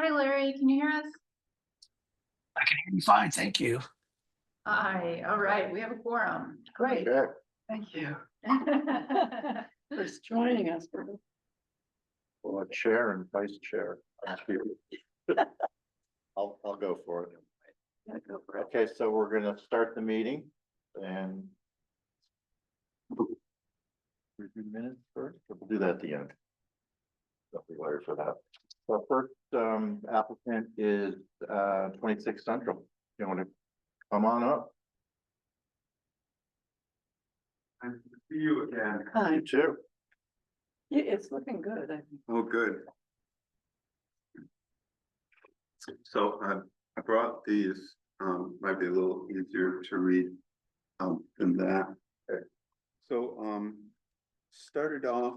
Hi, Larry. Can you hear us? I can hear you fine, thank you. Hi. All right. We have a quorum. Great. Okay. Thank you. For joining us. Well, a chair and vice chair. I'll go for it. Yeah, go for it. Okay, so we're gonna start the meeting and. Review minutes first, or we'll do that at the end. Don't be worried for that. So first, applicant is, 26 Central. You want to come on up? Nice to see you again. Hi. You too. Yeah, it's looking good. I think. Oh, good. So I brought these, might be a little easier to read than that. Okay. So started off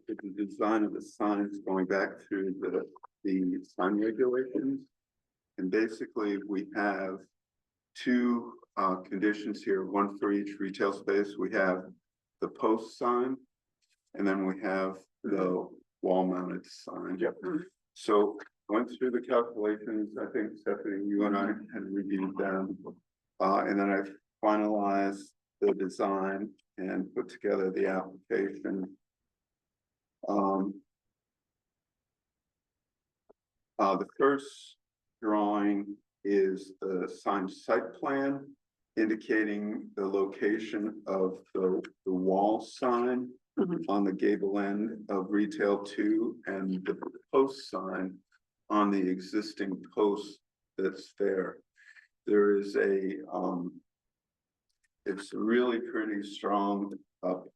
with the design of the signs going back through the sign regulations. And basically we have two conditions here, one for each retail space. We have the post sign, and then we have the wall mounted sign. Yep. So went through the calculations. I think Stephanie, you and I had reviewed them. And then I finalized the design and put together the application. The first drawing is the sign site plan indicating the location of the wall sign on the gable end of retail 2 and the post sign on the existing post that's there. There is it's a really pretty strong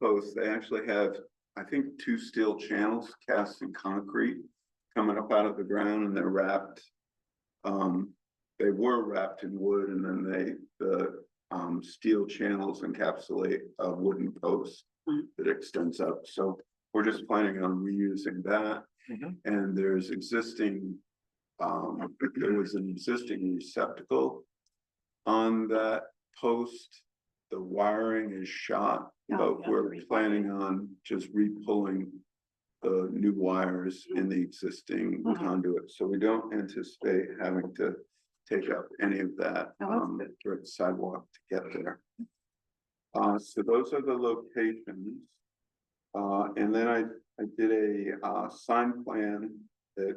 post. They actually have, I think, 2 steel channels cast in concrete coming up out of the ground, and they're wrapped. They were wrapped in wood, and then the steel channels encapsulate a wooden post that extends up. So we're just planning on reusing that. And there's existing, there was an existing receptacle on that post. The wiring is shot, but we're planning on just re-pulling the new wires in the existing conduit. So we don't anticipate having to take up any of that sidewalk to get there. So those are the locations. And then I did a sign plan that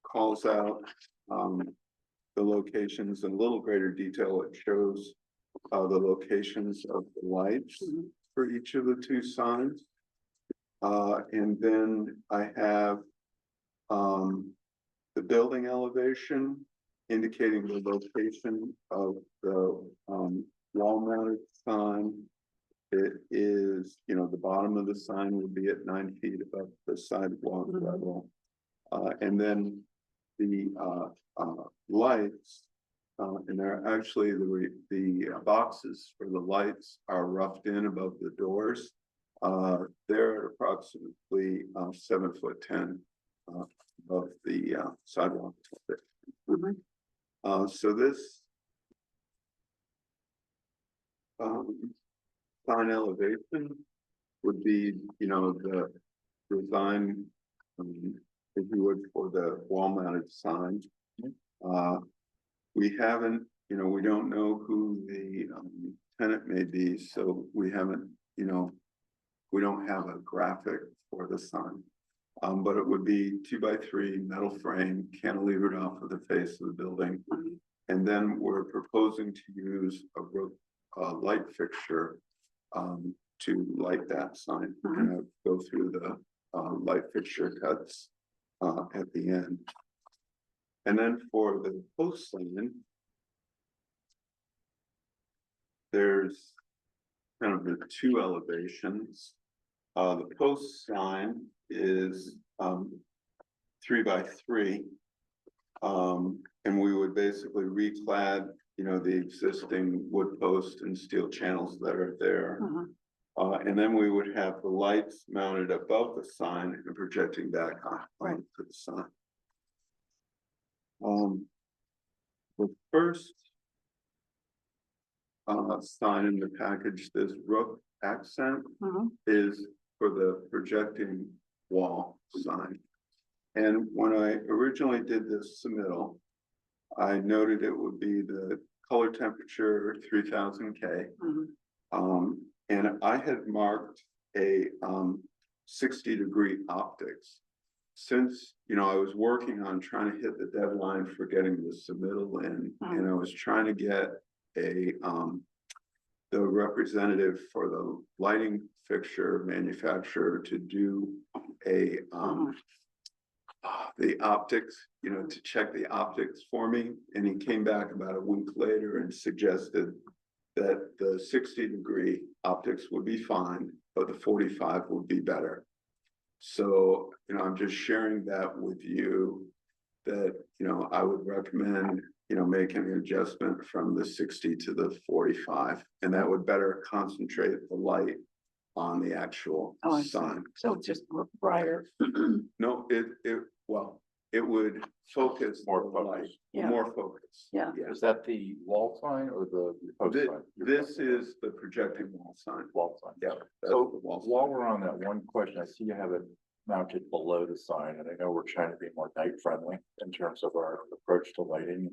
calls out the locations in a little greater detail. It shows the locations of the lights for each of the 2 signs. And then I have the building elevation indicating the location of the wall mounted sign. It is, the bottom of the sign will be at 9 feet above the sidewalk level. And then the lights, and they're actually the boxes for the lights are roughed in above the doors. They're at approximately 7'10" above the sidewalk. So this sign elevation would be, the design, if you would, for the wall mounted sign. We haven't, we don't know who the tenant may be, so we haven't, we don't have a graphic for the sign. But it would be 2x3 metal frame cantilevered off of the face of the building. And then we're proposing to use a light fixture to light that sign, and go through the light fixture cuts at the end. And then for the post sign, there's kind of the 2 elevations. The post sign is 3x3, and we would basically reclad, the existing wood post and steel channels that are there. And then we would have the lights mounted above the sign and projecting back onto the sign. The first sign in the package, this roof accent, is for the projecting wall sign. And when I originally did this submittal, I noted it would be the color temperature 3000 K. And I had marked a 60-degree optics. Since, I was working on trying to hit the deadline for getting the submittal in, and I was trying to get the representative for the lighting fixture manufacturer to do the optics, to check the optics for me. And he came back about a week later and suggested that the 60-degree optics would be fine, but the 45 would be better. So, I'm just sharing that with you that, I would recommend, making an adjustment from the 60 to the 45, and that would better concentrate the light on the actual sign. So it's just brighter. No, it would focus More the light, focus. Yeah. more focus. Yeah. Is that the wall sign or the post sign? This is the projecting wall sign. Wall sign. Yeah. that's So the wall sign. while we're on that one question, I see you have it mounted below the sign, and I know we're trying to be more night friendly in terms of our approach to lighting.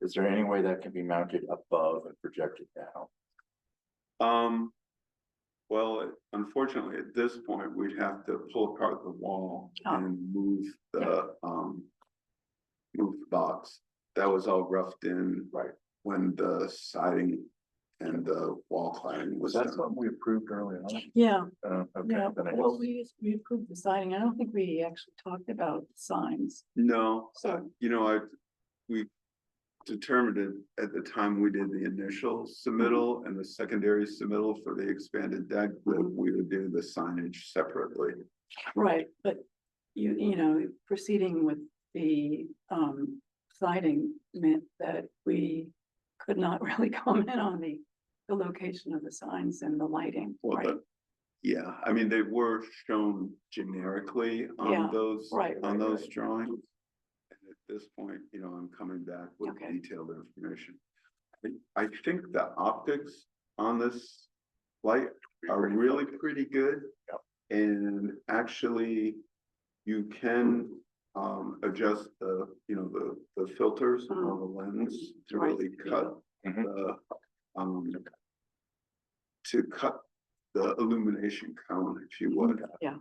Is there any way that can be mounted above and projected down? Well, unfortunately, at this point, we'd have to pull apart the wall and move the box. That was all roughed in when the siding and the wall cladding was Was that done. something we approved early on? Yeah, Okay, yeah. then I Well, guess, we approved the siding. I don't think we actually talked about signs. No, So, we determined it at the time we did the initial submittal and the secondary submittal for the expanded deck that we would do the signage separately. right, but proceeding with the siding meant that we could not really comment on the location of the signs and the lighting, Well, right? Yeah, I mean, they were shown generically Yeah, on those, right, on right, those right. drawings. And at this point, I'm coming back with Okay. detailed information. I think the optics on this light are really pretty good. Yep. And actually, you can adjust the filters on the lens to Right. really cut the to cut the illumination cone, if you would. Yeah.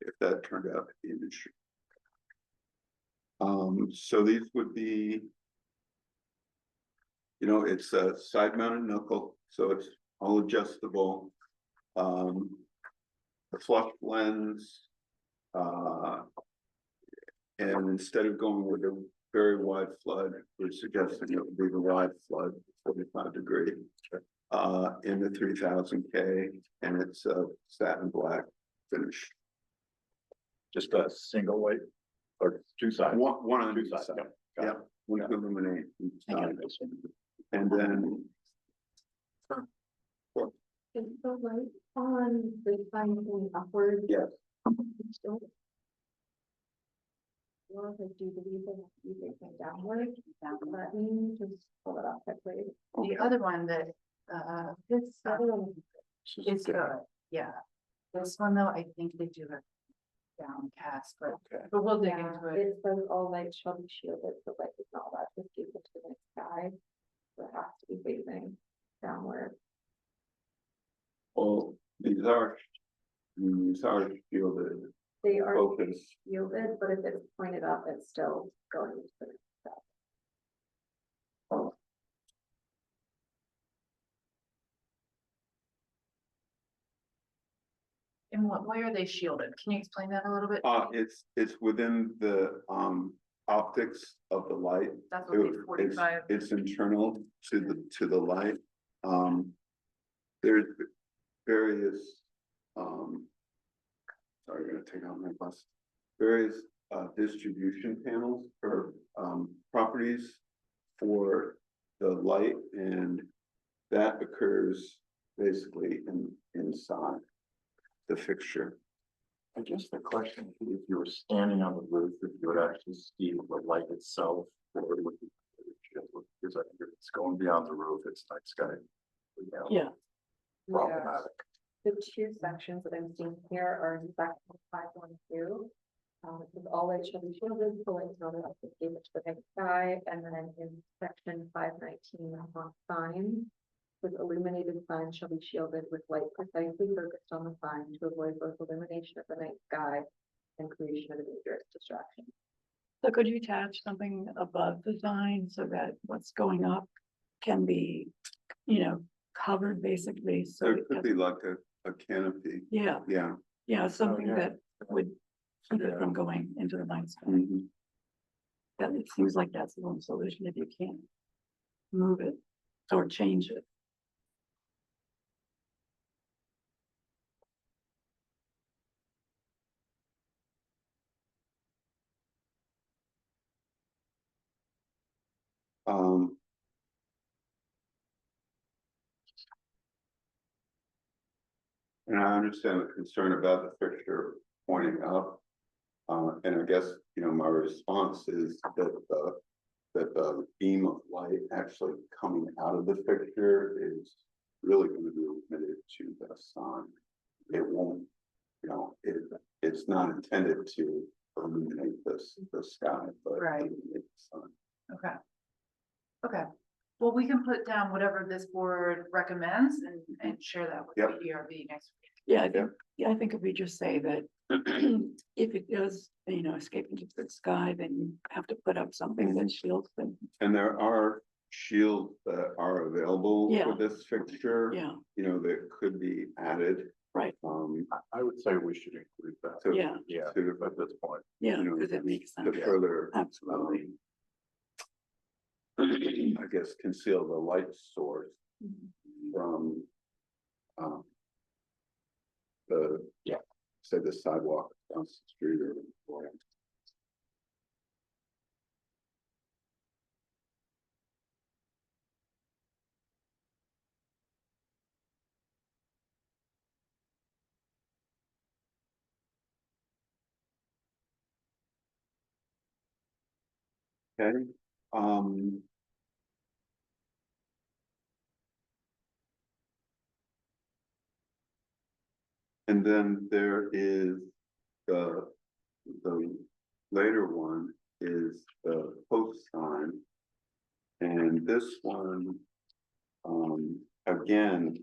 If that turned out to be an issue. So these would be, it's a side mounted knuckle, so it's all adjustable. The flush lens, and instead of going with a very wide flood, we're suggesting it would be the wide flood, 45-degree. In the 3000 K, and it's a satin black finish. just a single light or two sides? One on Two each sides, side. yeah. Yeah, one to illuminate each I got side. this one. And then Is the light on the sign going upward? Yes. Still? Or if you believe that you can downward, let me just pull it up quickly. The other one that, this Other one, is good, yeah. This one though, I think they do a downcast, but we'll dig yeah, into it. it says all lights shall be shielded, so light is not allowed to escape into the night sky. So it has to be facing downward. well, these are shielded They are focus. shielded, but if it's pointed up, it's still going into the night sky. In what way are they shielded? Can you explain that a little bit? It's within the optics of the light. That's what the 45. It's internal to the light. There's various, sorry, I'm gonna take out my bus. Various distribution panels or properties for the light, and that occurs basically inside the fixture. I guess the question, if you were standing on the roof, if you would actually see the light itself, or it would be, because I think if it's going beyond the roof, it's night sky. Yeah, Problematic. The two sections that I'm seeing here are in section 512. It says all lights shall be shielded, the light is not allowed to escape into the night sky, and then in section 519 on signs. With illuminated signs shall be shielded with light precisely focused on the sign to avoid both illumination of the night sky and creation of a dangerous distraction. So could you attach something above the sign so that what's going up can be, covered basically, so. There it could be doesn't- like a canopy, Yeah, yeah. something yeah. that would keep it Yeah. from going into the night sky. Mhm. That it seems like that's the only solution if you can't move it or change it. Um. And I understand the concern about the fixture pointing up. And I guess, my response is that the beam of light actually coming out of the fixture is really gonna be limited to the sun. It won't, it's not intended to illuminate the sky, but Right. illuminate the sun. Okay. Okay, well, we can put down whatever this board recommends and share that with Yep. the ERB next week. I think if we just say that if it does, escape into the sky, then you have to put up something that shields them. And there are shields that are available Yeah. for this fixture. Yeah, That could be added. right, I would say we should include that. to- yeah, Yeah, To, at this point. yeah, you know, because it makes to sense, further, absolutely. I guess, conceal the light source from, Yeah. say the sidewalk across the street or. Okay, um. And then there is the later one is the post sign. And this one, again,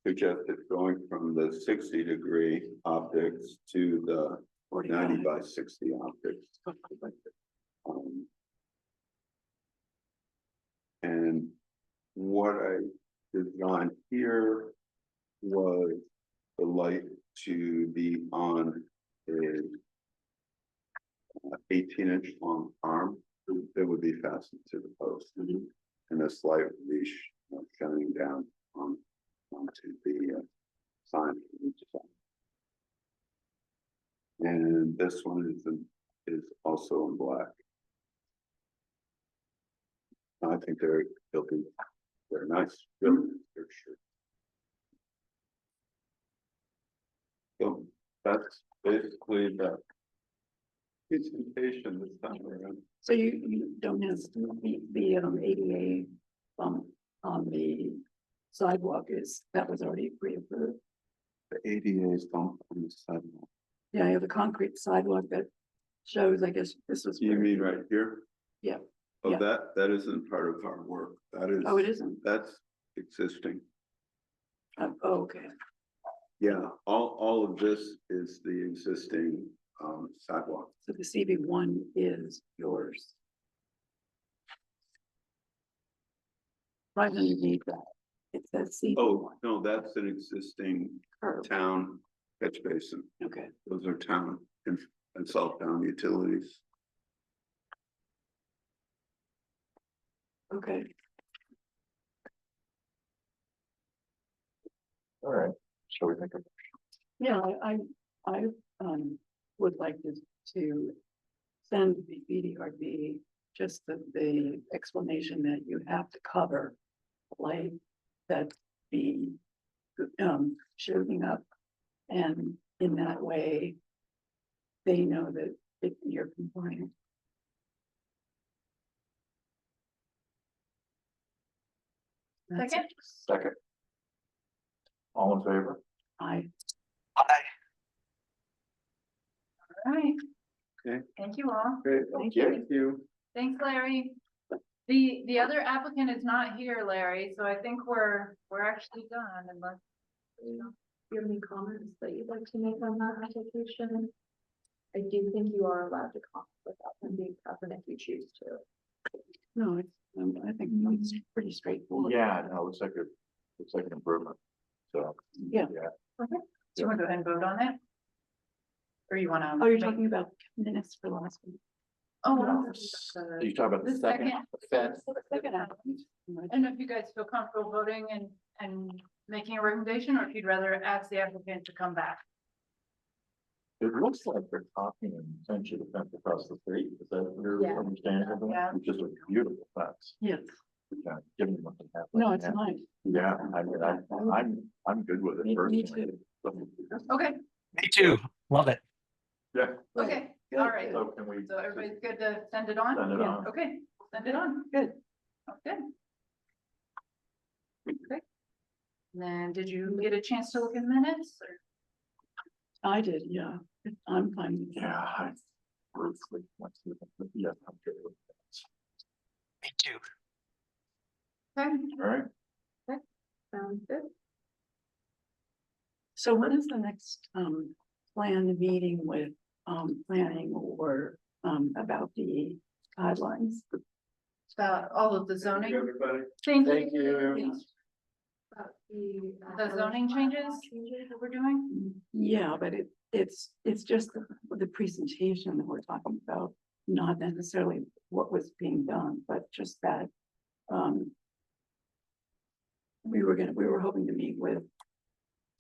suggested going from the 60-degree optics to the 90 45. by 60 optics. And what I designed here was the light to be on a 18-inch long arm that would be fastened to the post. Mhm. And this light would be shining down onto the sign. And this one is also in black. I think they'll be nice, really, they're sure. So that's basically the presentation this time around. So you don't have the ADA on the sidewalk that was already pre-approved. The ADA's bump on the sidewalk. Yeah, I have a concrete sidewalk that shows, I guess this was. You mean right here? Yeah. Oh, Yeah. that isn't part of our work. That is. Oh, it isn't? That's existing. Oh, okay, Yeah, all of this is the existing sidewalk. so the CV1 is yours. Right underneath that, it says CV1. Oh, no, that's an existing Curb. town catch basin. Okay, Those are town and Southdown utilities. okay. All right, shall we think of? Yeah, I would like to send the BDRB just the explanation that you have to cover like that be shooting up, and in that way they know that you're compliant. That's Second? it. Second. All in favor? I Hi. All right, Thank you all. Great, Thank thank you. Thanks, Larry. The other applicant is not here, Larry, so I think we're actually done unless. Do you have any comments that you'd like to make on that application? I do think you are allowed to comment without them being present if you choose to. No, it's, I think it's pretty straightforward. Yeah, no, looks like an improvement. So. Yeah. Do you want to go ahead and vote on it? Or you want to? Oh, you're talking about minutes for last week? Oh. You talk about the The second, second. the fence. The second applicant. I don't know if you guys feel comfortable voting and making a recommendation, or if you'd rather ask the applicant to come back. It looks like they're talking and essentially the fence across the street. Is that your Yeah. understanding of Yeah. that? Which is a beautiful fence. Yes, Yeah, given what they have. no, it's nice. Yeah, I mean, I'm good with it Me personally. Okay, Me too. Love it. Yeah, okay, Good. all right. so can we So everybody's good to send it on? send it Yeah. on? Okay, send it on. Good. Okay. Okay. Then did you get a chance to look in minutes or? I did, yeah. I'm fine with Yeah, that. I briefly went through them. Yeah, I'm good with that. Me too. Okay, All right, Sounds good. So when is the next planned meeting with planning or about the guidelines? about all of the zoning. Everybody. Thank thank you. you. About The zoning changes that we're doing? Yeah, but it's just the presentation that we're talking about, not necessarily what was being done, but just that. We were hoping to meet with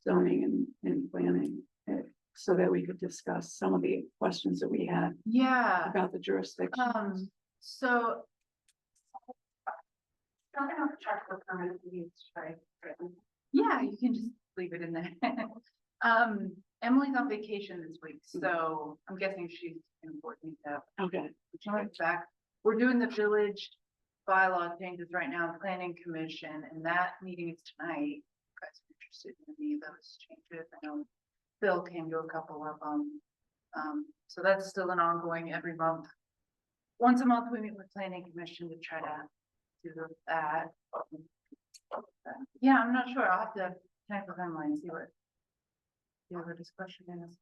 zoning and planning, so that we could discuss some of the questions that we had Yeah, about the jurisdiction. so. Don't have to check for permanent use, right? Yeah, you can just leave it in there. Emily's on vacation this week, so I'm guessing she's important to. Okay, She went back. We're doing the village bylaw changes right now, in planning commission, and that meeting is tonight. If you guys are interested in any of those changes? I know Phil came to a couple of them. So that's still an ongoing every month. Once a month, we meet with planning commission to try to do that. Yeah, I'm not sure. I'll have to connect with Emily and see what the other discussion is.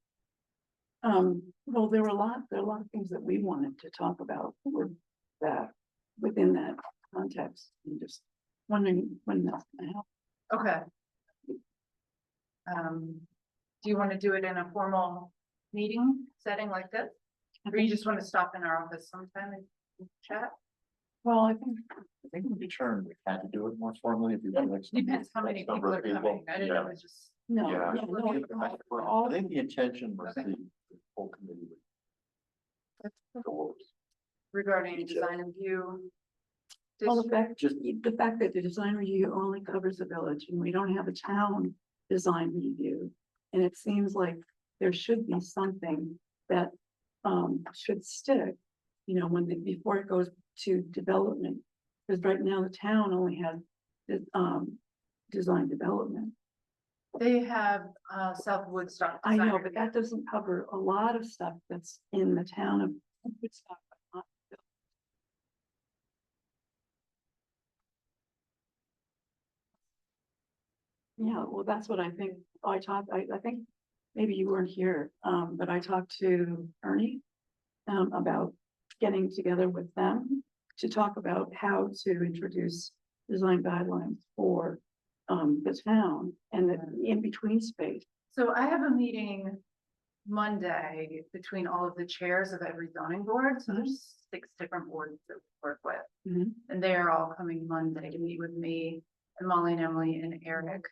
well, there are a lot of things that we wanted to talk about with that, within that context, and just wondering when that's gonna happen. Okay. Do you want to do it in a formal meeting setting like this? Or you just want to stop in our office sometime and chat? Well, I I think we determined we had to do it more formally. If you would like some- Depends how many some people number are of coming. I didn't know Yeah. it was just no, Yeah. yeah, no, for I all, think the intention was Okay. the whole committee would go over. regarding Details. design and view. well, the fact that the design review only covers the village, and we don't have a town design review. And it seems like there should be something that should stick, before it goes to development. Because right now the town only has the design development. They have South Woodstock. I know, Design but Review. that doesn't cover a lot of stuff that's in the town of Woodstock. But not the village. Yeah, well, that's what I think. I think maybe you weren't here, but I talked to Ernie about getting together with them to talk about how to introduce design guidelines for the town and the in-between space. So I have a meeting Monday between all of the chairs of every zoning board. So there's 6 different boards that we work with. Mhm. And they are all coming Monday to meet with me and Molly and Emily and Eric.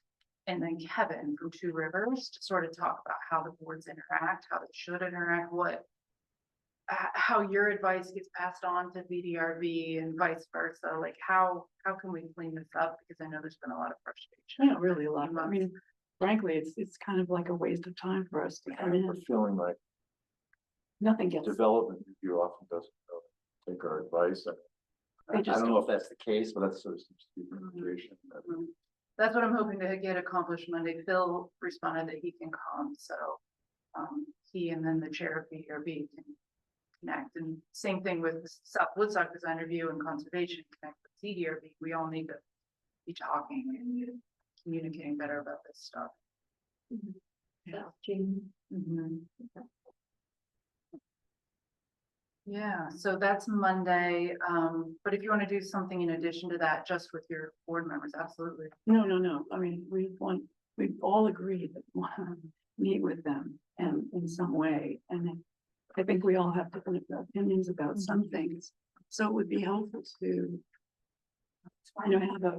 And then Kevin from Two Rivers to sort of talk about how the boards interact, how they should interact, how your advice gets passed on to VDRB and vice versa. Like how can we clean this up? Because I know there's been a lot of frustration. Yeah, really a lot. I mean, frankly, it's kind of like a waste of time for us to come And we're in. feeling like Nothing gets. development review often doesn't take our advice. And They I just don't know if that's the case, but that's sort of some information. That's what I'm hoping to get accomplished Monday. Phil responded that he can come, so he and then the chair of VDRB can connect, and same thing with the South Woodstock Design Review and Conservation Connect with CDRB, we all need to be talking and communicating better about this stuff. Yeah, June. Mhm. Yeah, so that's Monday, but if you want to do something in addition to that, just with your board members, absolutely. No, I mean, we all agreed that we want to meet with them and in some way, and I think we all have different opinions about some things. So it would be helpful to have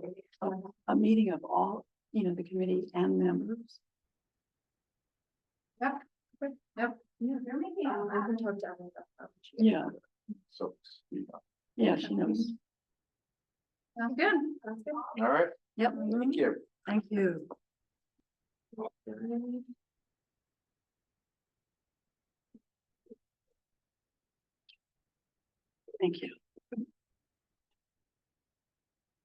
a meeting of all, the committee and members. Yep. Yeah, they're making, I can talk to Emily about that. Yeah, So, yeah, she knows. Sounds good. Sounds good. all right, Yep, thank you. thank you. Thank you.